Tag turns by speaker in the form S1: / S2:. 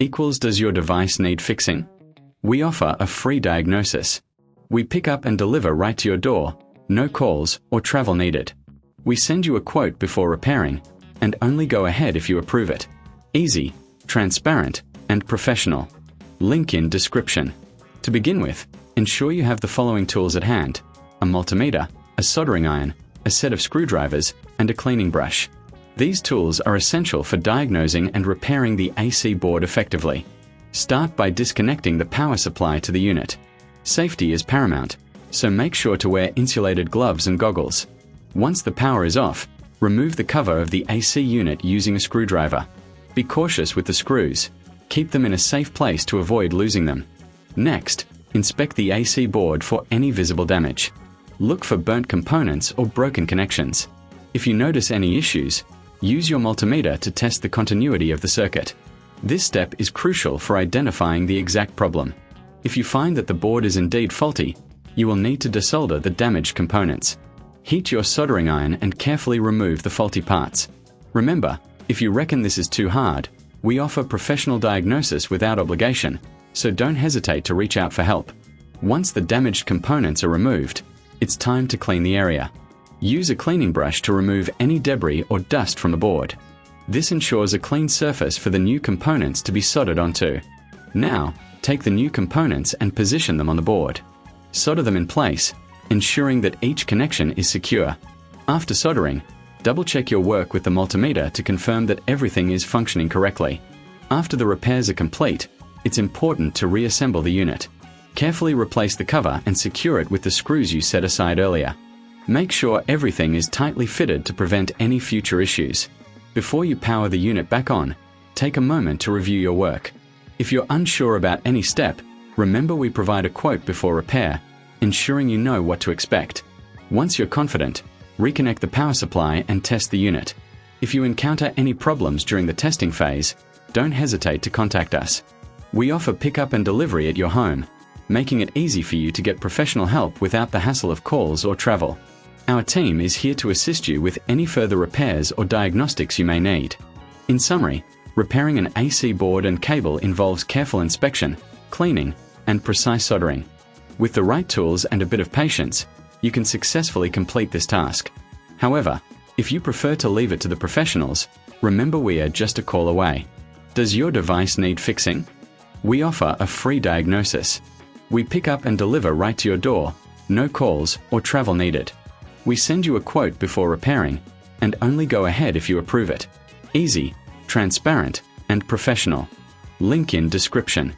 S1: equals does your device need fixing? We offer a free diagnosis. We pick up and deliver right to your door, no calls or travel needed. We send you a quote before repairing, and only go ahead if you approve it. Easy, transparent, and professional. Link in description. To begin with, ensure you have the following tools at hand: a multimeter, a soldering iron, a set of screwdrivers, and a cleaning brush. These tools are essential for diagnosing and repairing the AC board effectively. Start by disconnecting the power supply to the unit. Safety is paramount, so make sure to wear insulated gloves and goggles. Once the power is off, remove the cover of the AC unit using a screwdriver. Be cautious with the screws. Keep them in a safe place to avoid losing them. Next, inspect the AC board for any visible damage. Look for burnt components or broken connections. If you notice any issues, use your multimeter to test the continuity of the circuit. This step is crucial for identifying the exact problem. If you find that the board is indeed faulty, you will need to desolder the damaged components. Heat your soldering iron and carefully remove the faulty parts. Remember, if you reckon this is too hard, we offer professional diagnosis without obligation, so don't hesitate to reach out for help. Once the damaged components are removed, it's time to clean the area. Use a cleaning brush to remove any debris or dust from the board. This ensures a clean surface for the new components to be soldered onto. Now, take the new components and position them on the board. Solder them in place, ensuring that each connection is secure. After soldering, double-check your work with the multimeter to confirm that everything is functioning correctly. After the repairs are complete, it's important to reassemble the unit. Carefully replace the cover and secure it with the screws you set aside earlier. Make sure everything is tightly fitted to prevent any future issues. Before you power the unit back on, take a moment to review your work. If you're unsure about any step, remember we provide a quote before repair, ensuring you know what to expect. Once you're confident, reconnect the power supply and test the unit. If you encounter any problems during the testing phase, don't hesitate to contact us. We offer pickup and delivery at your home, making it easy for you to get professional help without the hassle of calls or travel. Our team is here to assist you with any further repairs or diagnostics you may need. In summary, repairing an AC board and cable involves careful inspection, cleaning, and precise soldering. With the right tools and a bit of patience, you can successfully complete this task. However, if you prefer to leave it to the professionals, remember we are just a call away. Does your device need fixing? We offer a free diagnosis. We pick up and deliver right to your door, no calls or travel needed. We send you a quote before repairing, and only go ahead if you approve it. Easy, transparent, and professional. Link in description.